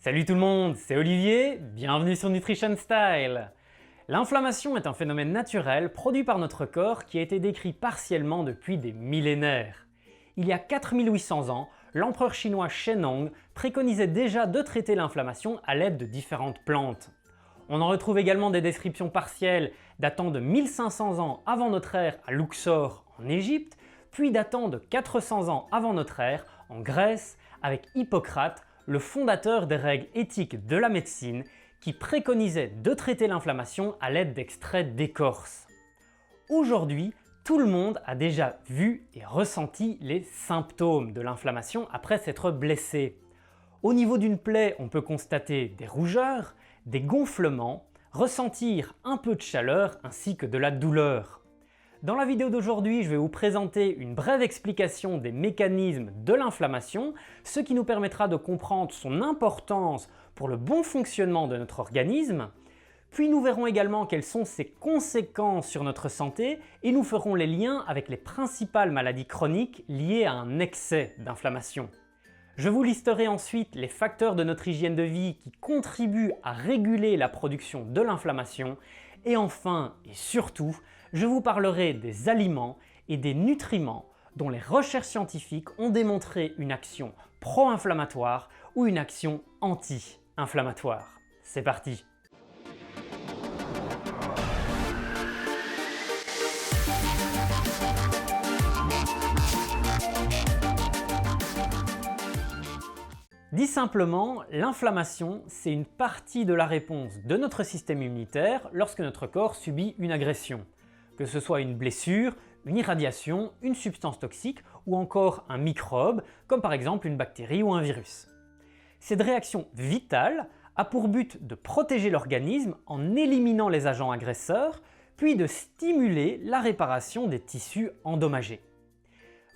Salut tout le monde, c'est Olivier, bienvenue sur Nutrition Style. L'inflammation est un phénomène naturel produit par notre corps qui a été décrit partiellement depuis des millénaires. Il y a 4800 ans, l'empereur chinois Shennong préconisait déjà de traiter l'inflammation à l'aide de différentes plantes. On en retrouve également des descriptions partielles datant de 1500 ans avant notre ère à Luxor en Égypte, puis datant de 400 ans avant notre ère en Grèce avec Hippocrate, le fondateur des règles éthiques de la médecine qui préconisait de traiter l'inflammation à l'aide d'extraits d'écorce. Aujourd'hui, tout le monde a déjà vu et ressenti les symptômes de l'inflammation après s'être blessé. Au niveau d'une plaie, on peut constater des rougeurs, des gonflements, ressentir un peu de chaleur ainsi que de la douleur. Dans la vidéo d'aujourd'hui, je vais vous présenter une brève explication des mécanismes de l'inflammation, ce qui nous permettra de comprendre son importance pour le bon fonctionnement de notre organisme. Puis nous verrons également quelles sont ses conséquences sur notre santé et nous ferons les liens avec les principales maladies chroniques liées à un excès d'inflammation. Je vous listerai ensuite les facteurs de notre hygiène de vie qui contribuent à réguler la production de l'inflammation. Et enfin, et surtout, je vous parlerai des aliments et des nutriments dont les recherches scientifiques ont démontré une action pro-inflammatoire ou une action anti-inflammatoire. C'est parti! Dit simplement, l'inflammation, c'est une partie de la réponse de notre système immunitaire lorsque notre corps subit une agression. Que ce soit une blessure, une irradiation, une substance toxique ou encore un microbe, comme par exemple une bactérie ou un virus. Cette réaction vitale a pour but de protéger l'organisme en éliminant les agents agresseurs, puis de stimuler la réparation des tissus endommagés.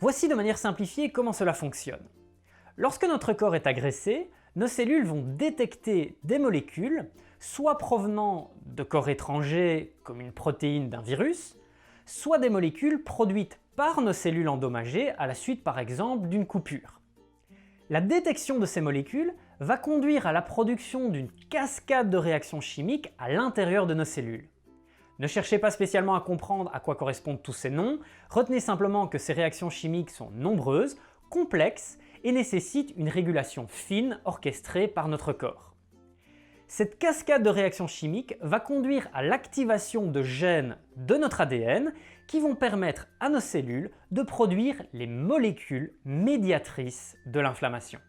Voici de manière simplifiée comment cela fonctionne. Lorsque notre corps est agressé, nos cellules vont détecter des molécules, soit provenant de corps étrangers comme une protéine d'un virus, soit des molécules produites par nos cellules endommagées à la suite par exemple d'une coupure. La détection de ces molécules va conduire à la production d'une cascade de réactions chimiques à l'intérieur de nos cellules. Ne cherchez pas spécialement à comprendre à quoi correspondent tous ces noms, retenez simplement que ces réactions chimiques sont nombreuses, complexes et nécessitent une régulation fine orchestrée par notre corps. Cette cascade de réactions chimiques va conduire à l'activation de gènes de notre ADN qui vont permettre à nos cellules de produire les molécules médiatrices de l'inflammation.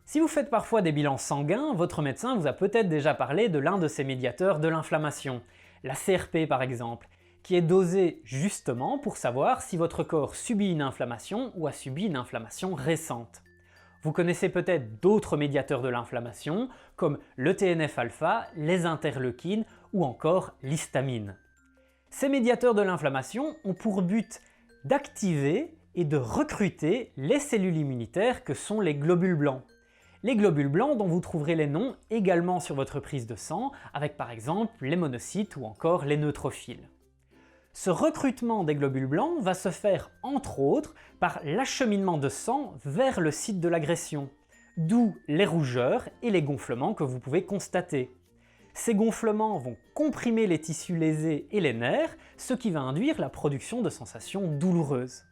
Si vous faites parfois des bilans sanguins, votre médecin vous a peut-être déjà parlé de l'un de ces médiateurs de l'inflammation, la CRP par exemple, qui est dosé justement pour savoir si votre corps subit une inflammation ou a subi une inflammation récente. Vous connaissez peut-être d'autres médiateurs de l'inflammation comme le TNF-alpha, les interleukines ou encore l'histamine. Ces médiateurs de l'inflammation ont pour but d'activer et de recruter les cellules immunitaires que sont les globules blancs. Les globules blancs dont vous trouverez les noms également sur votre prise de sang avec par exemple les monocytes ou encore les neutrophiles. Ce recrutement des globules blancs va se faire entre autres par l'acheminement de sang vers le site de l'agression, d'où les rougeurs et les gonflements que vous pouvez constater. Ces gonflements vont comprimer les tissus lésés et les nerfs, ce qui va induire la production de sensations douloureuses.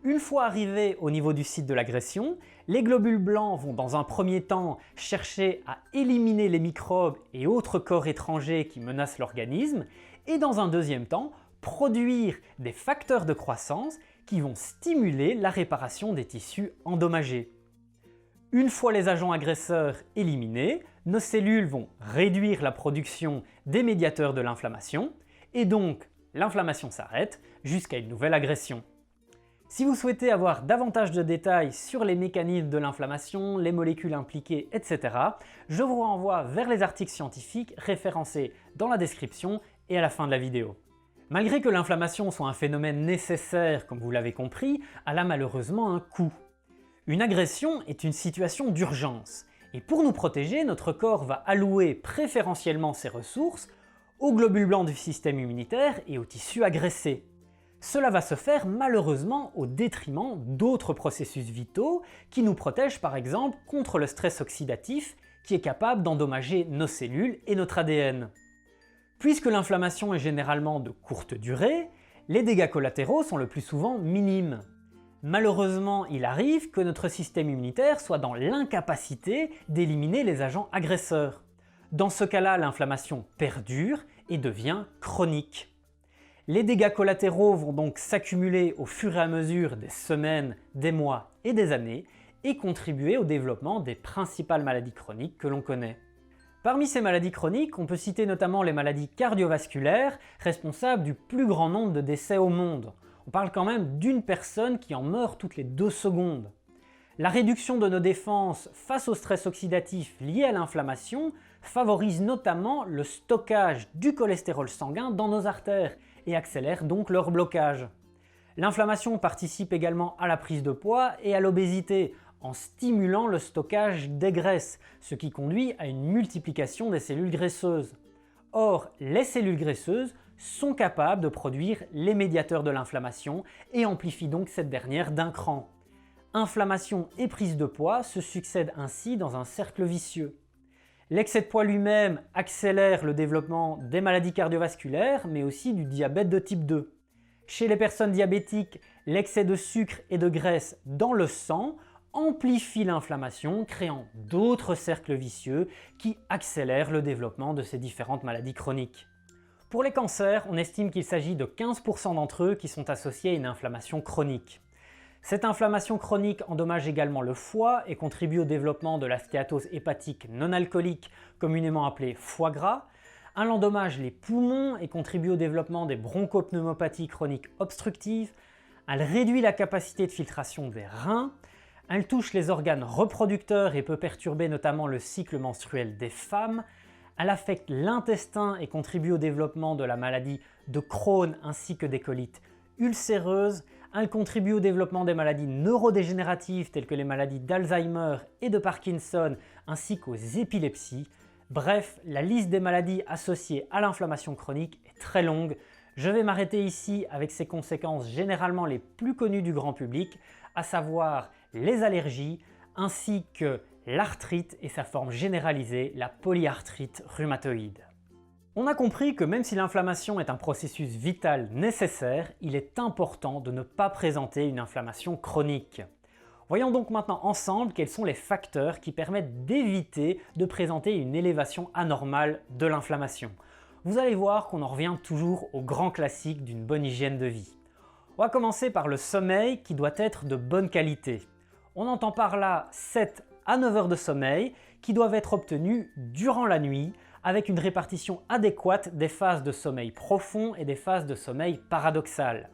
Une fois arrivés au niveau du site de l'agression, les globules blancs vont dans un premier temps chercher à éliminer les microbes et autres corps étrangers qui menacent l'organisme, et dans un deuxième temps, produire des facteurs de croissance qui vont stimuler la réparation des tissus endommagés. Une fois les agents agresseurs éliminés, nos cellules vont réduire la production des médiateurs de l'inflammation, et donc l'inflammation s'arrête jusqu'à une nouvelle agression. Si vous souhaitez avoir davantage de détails sur les mécanismes de l'inflammation, les molécules impliquées, etc., je vous renvoie vers les articles scientifiques référencés dans la description et à la fin de la vidéo. Malgré que l'inflammation soit un phénomène nécessaire, comme vous l'avez compris, elle a malheureusement un coût. Une agression est une situation d'urgence, et pour nous protéger, notre corps va allouer préférentiellement ses ressources aux globules blancs du système immunitaire et aux tissus agressés. Cela va se faire malheureusement au détriment d'autres processus vitaux qui nous protègent par exemple contre le stress oxydatif qui est capable d'endommager nos cellules et notre ADN. Puisque l'inflammation est généralement de courte durée, les dégâts collatéraux sont le plus souvent minimes. Malheureusement, il arrive que notre système immunitaire soit dans l'incapacité d'éliminer les agents agresseurs. Dans ce cas-là, l'inflammation perdure et devient chronique. Les dégâts collatéraux vont donc s'accumuler au fur et à mesure des semaines, des mois et des années et contribuer au développement des principales maladies chroniques que l'on connaît. Parmi ces maladies chroniques, on peut citer notamment les maladies cardiovasculaires, responsables du plus grand nombre de décès au monde. On parle quand même d'une personne qui en meurt toutes les 2 secondes. La réduction de nos défenses face au stress oxydatif lié à l'inflammation favorise notamment le stockage du cholestérol sanguin dans nos artères et accélère donc leur blocage. L'inflammation participe également à la prise de poids et à l'obésité en stimulant le stockage des graisses, ce qui conduit à une multiplication des cellules graisseuses. Or, les cellules graisseuses sont capables de produire les médiateurs de l'inflammation et amplifient donc cette dernière d'un cran. Inflammation et prise de poids se succèdent ainsi dans un cercle vicieux. L'excès de poids lui-même accélère le développement des maladies cardiovasculaires, mais aussi du diabète de type 2. Chez les personnes diabétiques, l'excès de sucre et de graisse dans le sang amplifie l'inflammation, créant d'autres cercles vicieux qui accélèrent le développement de ces différentes maladies chroniques. Pour les cancers, on estime qu'il s'agit de 15% d'entre eux qui sont associés à une inflammation chronique. Cette inflammation chronique endommage également le foie et contribue au développement de la stéatose hépatique non alcoolique, communément appelée foie gras. Elle endommage les poumons et contribue au développement des bronchopneumopathies chroniques obstructives. Elle réduit la capacité de filtration des reins. Elle touche les organes reproducteurs et peut perturber notamment le cycle menstruel des femmes. Elle affecte l'intestin et contribue au développement de la maladie de Crohn ainsi que des colites ulcéreuses. Elle contribue au développement des maladies neurodégénératives telles que les maladies d'Alzheimer et de Parkinson ainsi qu'aux épilepsies. Bref, la liste des maladies associées à l'inflammation chronique est très longue. Je vais m'arrêter ici avec ses conséquences généralement les plus connues du grand public, à savoir les allergies ainsi que l'arthrite et sa forme généralisée, la polyarthrite rhumatoïde. On a compris que même si l'inflammation est un processus vital nécessaire, il est important de ne pas présenter une inflammation chronique. Voyons donc maintenant ensemble quels sont les facteurs qui permettent d'éviter de présenter une élévation anormale de l'inflammation. Vous allez voir qu'on en revient toujours au grand classique d'une bonne hygiène de vie. On va commencer par le sommeil qui doit être de bonne qualité. On entend par là 7 à 9 heures de sommeil qui doivent être obtenues durant la nuit avec une répartition adéquate des phases de sommeil profond et des phases de sommeil paradoxal.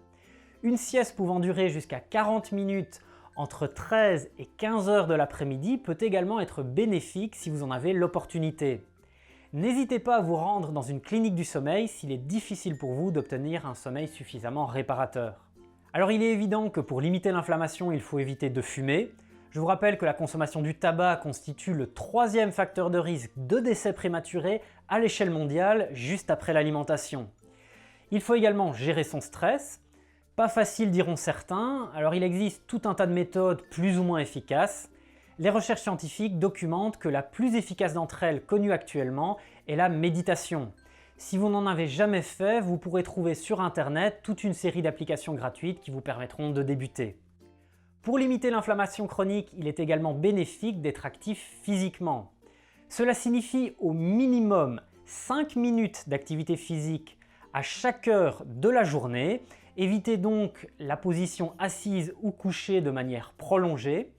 Une sieste pouvant durer jusqu'à 40 minutes entre 13 et 15 heures de l'après-midi peut également être bénéfique si vous en avez l'opportunité. N'hésitez pas à vous rendre dans une clinique du sommeil s'il est difficile pour vous d'obtenir un sommeil suffisamment réparateur. Alors il est évident que pour limiter l'inflammation, il faut éviter de fumer. Je vous rappelle que la consommation du tabac constitue le 3e facteur de risque de décès prématuré à l'échelle mondiale, juste après l'alimentation. Il faut également gérer son stress. Pas facile diront certains, alors il existe tout un tas de méthodes plus ou moins efficaces. Les recherches scientifiques documentent que la plus efficace d'entre elles connue actuellement est la méditation. Si vous n'en avez jamais fait, vous pourrez trouver sur internet toute une série d'applications gratuites qui vous permettront de débuter. Pour limiter l'inflammation chronique, il est également bénéfique d'être actif physiquement. Cela signifie au minimum 5 minutes d'activité physique à chaque heure de la journée. Évitez donc la position assise ou couchée de manière prolongée.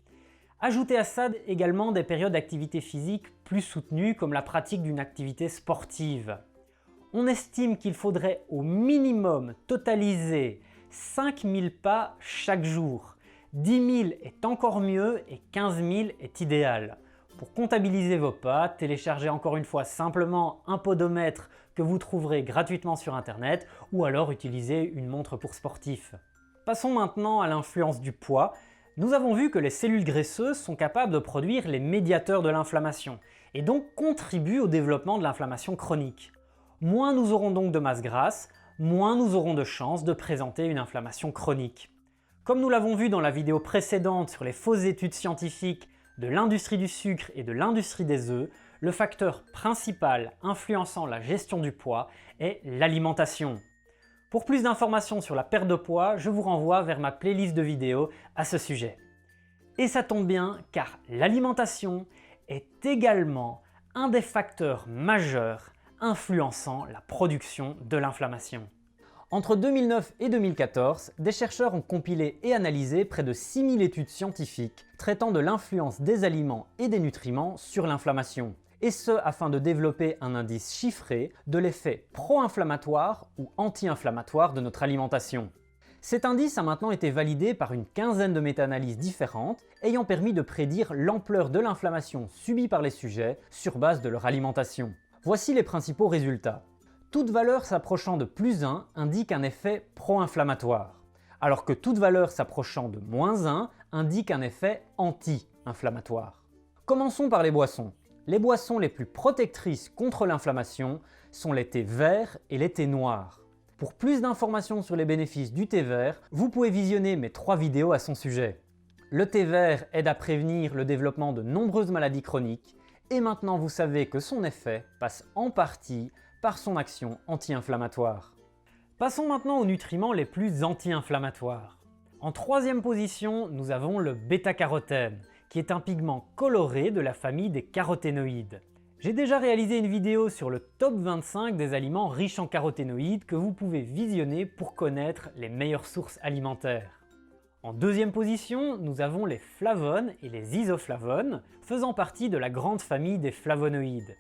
Ajoutez à ça également des périodes d'activité physique plus soutenues comme la pratique d'une activité sportive. On estime qu'il faudrait au minimum totaliser 5000 pas chaque jour. 10 000 est encore mieux et 15 000 est idéal. Pour comptabiliser vos pas, téléchargez encore une fois simplement un podomètre que vous trouverez gratuitement sur internet ou alors utilisez une montre pour sportifs. Passons maintenant à l'influence du poids. Nous avons vu que les cellules graisseuses sont capables de produire les médiateurs de l'inflammation et donc contribuent au développement de l'inflammation chronique. Moins nous aurons donc de masse grasse, moins nous aurons de chances de présenter une inflammation chronique. Comme nous l'avons vu dans la vidéo précédente sur les fausses études scientifiques de l'industrie du sucre et de l'industrie des œufs, le facteur principal influençant la gestion du poids est l'alimentation. Pour plus d'informations sur la perte de poids, je vous renvoie vers ma playlist de vidéos à ce sujet. Et ça tombe bien car l'alimentation est également un des facteurs majeurs influençant la production de l'inflammation. Entre 2009 et 2014, des chercheurs ont compilé et analysé près de 6000 études scientifiques traitant de l'influence des aliments et des nutriments sur l'inflammation, et ce afin de développer un indice chiffré de l'effet pro-inflammatoire ou anti-inflammatoire de notre alimentation. Cet indice a maintenant été validé par une quinzaine de méta-analyses différentes, ayant permis de prédire l'ampleur de l'inflammation subie par les sujets sur base de leur alimentation. Voici les principaux résultats. Toute valeur s'approchant de +1 indique un effet pro-inflammatoire, alors que toute valeur s'approchant de -1 indique un effet anti-inflammatoire. Commençons par les boissons. Les boissons les plus protectrices contre l'inflammation sont les thés verts et les thés noirs. Pour plus d'informations sur les bénéfices du thé vert, vous pouvez visionner mes 3 vidéos à son sujet. Le thé vert aide à prévenir le développement de nombreuses maladies chroniques, et maintenant vous savez que son effet passe en partie par son action anti-inflammatoire. Passons maintenant aux nutriments les plus anti-inflammatoires. En 3e position, nous avons le bêta-carotène, qui est un pigment coloré de la famille des caroténoïdes. J'ai déjà réalisé une vidéo sur le top 25 des aliments riches en caroténoïdes que vous pouvez visionner pour connaître les meilleures sources alimentaires. En 2e position, nous avons les flavones et les isoflavones, faisant partie de la grande famille des flavonoïdes.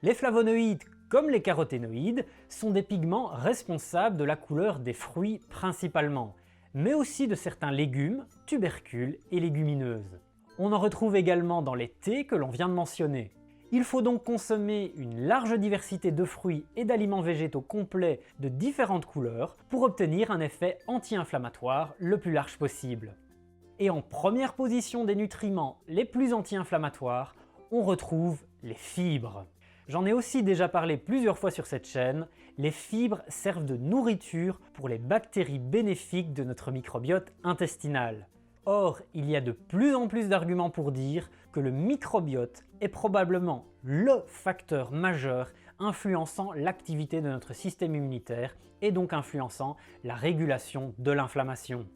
Les flavonoïdes, comme les caroténoïdes, sont des pigments responsables de la couleur des fruits principalement, mais aussi de certains légumes, tubercules et légumineuses. On en retrouve également dans les thés que l'on vient de mentionner. Il faut donc consommer une large diversité de fruits et d'aliments végétaux complets de différentes couleurs pour obtenir un effet anti-inflammatoire le plus large possible. Et en première position des nutriments les plus anti-inflammatoires, on retrouve les fibres. J'en ai aussi déjà parlé plusieurs fois sur cette chaîne, les fibres servent de nourriture pour les bactéries bénéfiques de notre microbiote intestinal. Or, il y a de plus en plus d'arguments pour dire que le microbiote est probablement le facteur majeur influençant l'activité de notre système immunitaire et donc influençant la régulation de l'inflammation.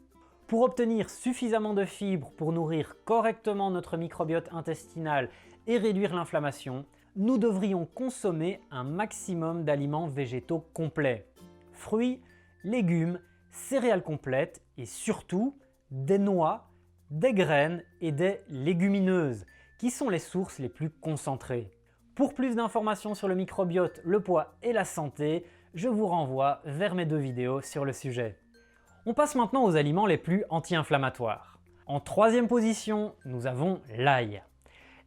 Pour obtenir suffisamment de fibres pour nourrir correctement notre microbiote intestinal et réduire l'inflammation, nous devrions consommer un maximum d'aliments végétaux complets. Fruits, légumes, céréales complètes et surtout des noix, des graines et des légumineuses, qui sont les sources les plus concentrées. Pour plus d'informations sur le microbiote, le poids et la santé, je vous renvoie vers mes 2 vidéos sur le sujet. On passe maintenant aux aliments les plus anti-inflammatoires. En 3e position, nous avons l'ail.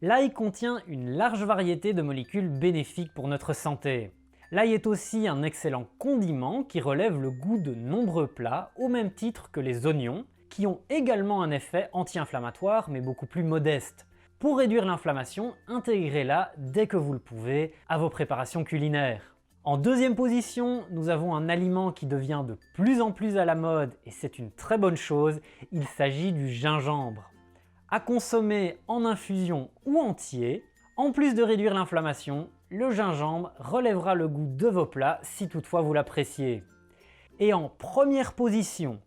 L'ail contient une large variété de molécules bénéfiques pour notre santé. L'ail est aussi un excellent condiment qui relève le goût de nombreux plats au même titre que les oignons, qui ont également un effet anti-inflammatoire mais beaucoup plus modeste. Pour réduire l'inflammation, intégrez-la dès que vous le pouvez à vos préparations culinaires. En 2e position, nous avons un aliment qui devient de plus en plus à la mode et c'est une très bonne chose, il s'agit du gingembre. À consommer en infusion ou entier, en plus de réduire l'inflammation, le gingembre relèvera le goût de vos plats si toutefois vous l'appréciez. Et en première position,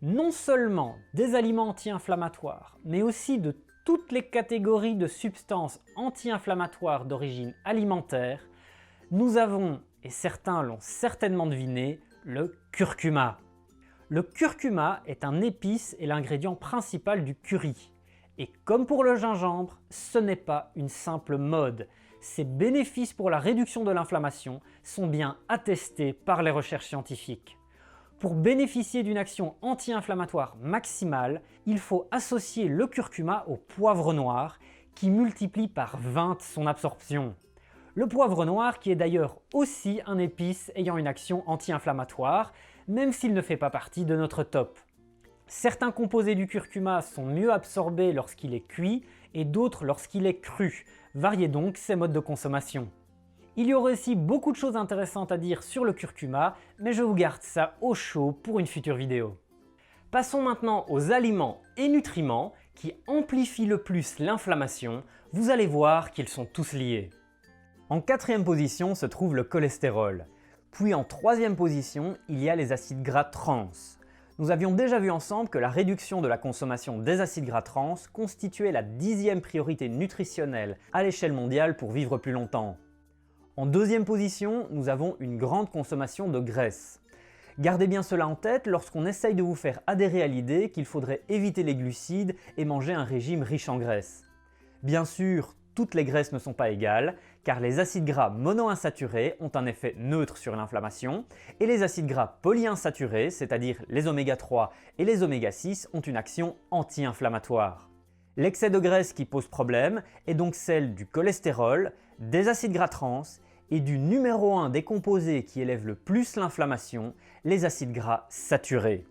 non seulement des aliments anti-inflammatoires, mais aussi de toutes les catégories de substances anti-inflammatoires d'origine alimentaire, nous avons, et certains l'ont certainement deviné, le curcuma. Le curcuma est un épice et l'ingrédient principal du curry. Et comme pour le gingembre, ce n'est pas une simple mode. Ses bénéfices pour la réduction de l'inflammation sont bien attestés par les recherches scientifiques. Pour bénéficier d'une action anti-inflammatoire maximale, il faut associer le curcuma au poivre noir, qui multiplie par 20 son absorption. Le poivre noir qui est d'ailleurs aussi un épice ayant une action anti-inflammatoire, même s'il ne fait pas partie de notre top. Certains composés du curcuma sont mieux absorbés lorsqu'il est cuit et d'autres lorsqu'il est cru. Variez donc ses modes de consommation. Il y aurait aussi beaucoup de choses intéressantes à dire sur le curcuma, mais je vous garde ça au chaud pour une future vidéo. Passons maintenant aux aliments et nutriments qui amplifie le plus l'inflammation, vous allez voir qu'ils sont tous liés. En quatrième position se trouve le cholestérol. Puis en troisième position, il y a les acides gras trans. Nous avions déjà vu ensemble que la réduction de la consommation des acides gras trans constituait la 10e priorité nutritionnelle à l'échelle mondiale pour vivre plus longtemps. En deuxième position, nous avons une grande consommation de graisse. Gardez bien cela en tête lorsqu'on essaye de vous faire adhérer à l'idée qu'il faudrait éviter les glucides et manger un régime riche en graisse. Bien sûr, toutes les graisses ne sont pas égales, car les acides gras monoinsaturés ont un effet neutre sur l'inflammation, et les acides gras polyinsaturés, c'est-à-dire les oméga 3 et les oméga 6, ont une action anti-inflammatoire. L'excès de graisse qui pose problème est donc celle du cholestérol, des acides gras trans et du numéro 1 des composés qui élèvent le plus l'inflammation, les acides gras saturés.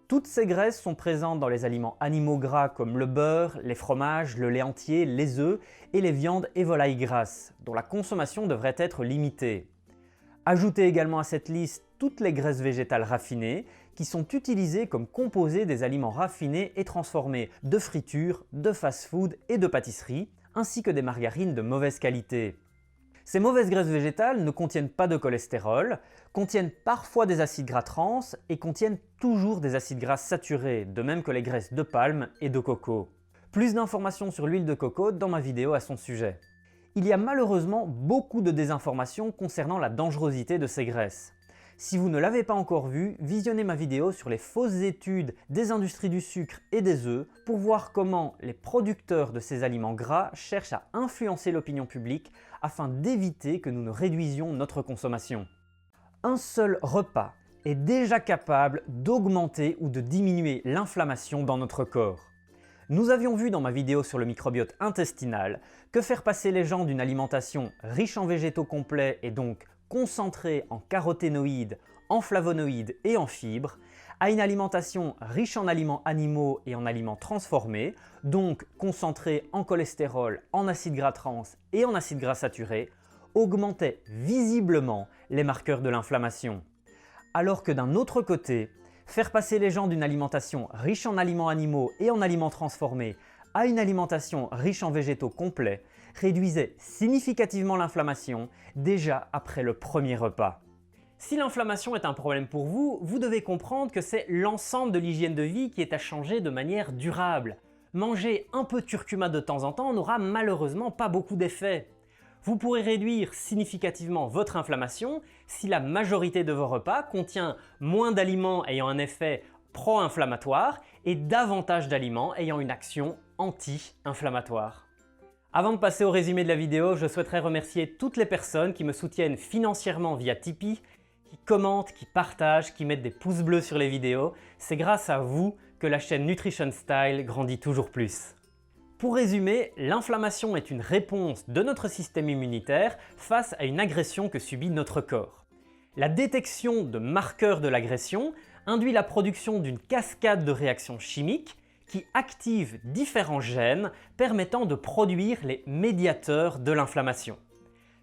Toutes ces graisses sont présentes dans les aliments animaux gras comme le beurre, les fromages, le lait entier, les œufs et les viandes et volailles grasses, dont la consommation devrait être limitée. Ajoutez également à cette liste toutes les graisses végétales raffinées qui sont utilisées comme composés des aliments raffinés et transformés de friture, de fast-food et de pâtisserie, ainsi que des margarines de mauvaise qualité. Ces mauvaises graisses végétales ne contiennent pas de cholestérol, contiennent parfois des acides gras trans et contiennent toujours des acides gras saturés, de même que les graisses de palme et de coco. Plus d'informations sur l'huile de coco dans ma vidéo à son sujet. Il y a malheureusement beaucoup de désinformations concernant la dangerosité de ces graisses. Si vous ne l'avez pas encore vu, visionnez ma vidéo sur les fausses études des industries du sucre et des œufs pour voir comment les producteurs de ces aliments gras cherchent à influencer l'opinion publique afin d'éviter que nous ne réduisions notre consommation. Un seul repas est déjà capable d'augmenter ou de diminuer l'inflammation dans notre corps. Nous avions vu dans ma vidéo sur le microbiote intestinal que faire passer les gens d'une alimentation riche en végétaux complets et donc concentrée en caroténoïdes, en flavonoïdes et en fibres, à une alimentation riche en aliments animaux et en aliments transformés, donc concentrée en cholestérol, en acides gras trans et en acides gras saturés, augmentait visiblement les marqueurs de l'inflammation. Alors que d'un autre côté, faire passer les gens d'une alimentation riche en aliments animaux et en aliments transformés à une alimentation riche en végétaux complets réduisait significativement l'inflammation déjà après le premier repas. Si l'inflammation est un problème pour vous, vous devez comprendre que c'est l'ensemble de l'hygiène de vie qui est à changer de manière durable. Manger un peu de curcuma de temps en temps n'aura malheureusement pas beaucoup d'effet. Vous pourrez réduire significativement votre inflammation si la majorité de vos repas contient moins d'aliments ayant un effet pro-inflammatoire et davantage d'aliments ayant une action anti-inflammatoire. Avant de passer au résumé de la vidéo, je souhaiterais remercier toutes les personnes qui me soutiennent financièrement via Tipeee, qui commentent, qui partagent, qui mettent des pouces bleus sur les vidéos. C'est grâce à vous que la chaîne Nutrition Style grandit toujours plus. Pour résumer, l'inflammation est une réponse de notre système immunitaire face à une agression que subit notre corps. La détection de marqueurs de l'agression induit la production d'une cascade de réactions chimiques qui activent différents gènes permettant de produire les médiateurs de l'inflammation.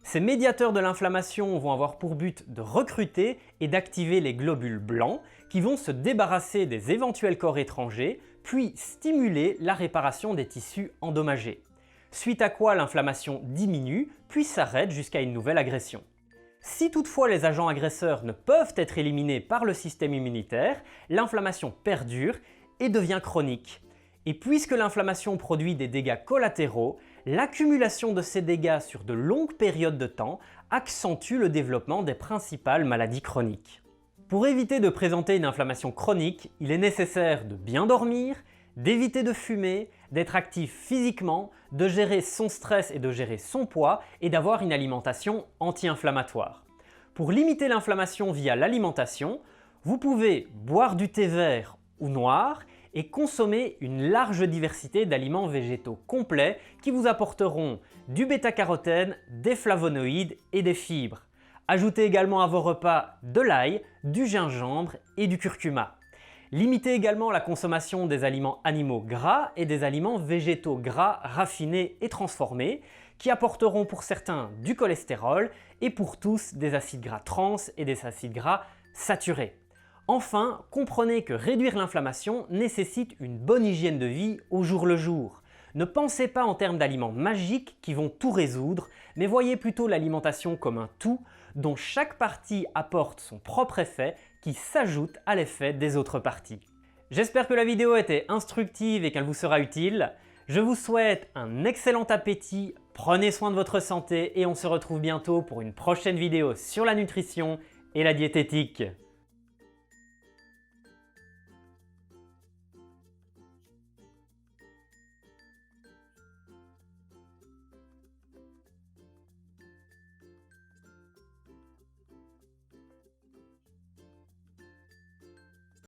Ces médiateurs de l'inflammation vont avoir pour but de recruter et d'activer les globules blancs qui vont se débarrasser des éventuels corps étrangers, puis stimuler la réparation des tissus endommagés. Suite à quoi l'inflammation diminue, puis s'arrête jusqu'à une nouvelle agression. Si toutefois les agents agresseurs ne peuvent être éliminés par le système immunitaire, l'inflammation perdure et devient chronique. Et puisque l'inflammation produit des dégâts collatéraux, l'accumulation de ces dégâts sur de longues périodes de temps accentue le développement des principales maladies chroniques. Pour éviter de présenter une inflammation chronique, il est nécessaire de bien dormir, d'éviter de fumer, d'être actif physiquement, de gérer son stress et de gérer son poids et d'avoir une alimentation anti-inflammatoire. Pour limiter l'inflammation via l'alimentation, vous pouvez boire du thé vert ou noir et consommer une large diversité d'aliments végétaux complets qui vous apporteront du bêta-carotène, des flavonoïdes et des fibres. Ajoutez également à vos repas de l'ail, du gingembre et du curcuma. Limitez également la consommation des aliments animaux gras et des aliments végétaux gras raffinés et transformés qui apporteront pour certains du cholestérol et pour tous des acides gras trans et des acides gras saturés. Enfin, comprenez que réduire l'inflammation nécessite une bonne hygiène de vie au jour le jour. Ne pensez pas en termes d'aliments magiques qui vont tout résoudre, mais voyez plutôt l'alimentation comme un tout dont chaque partie apporte son propre effet qui s'ajoute à l'effet des autres parties. J'espère que la vidéo était instructive et qu'elle vous sera utile. Je vous souhaite un excellent appétit, prenez soin de votre santé et on se retrouve bientôt pour une prochaine vidéo sur la nutrition et la diététique.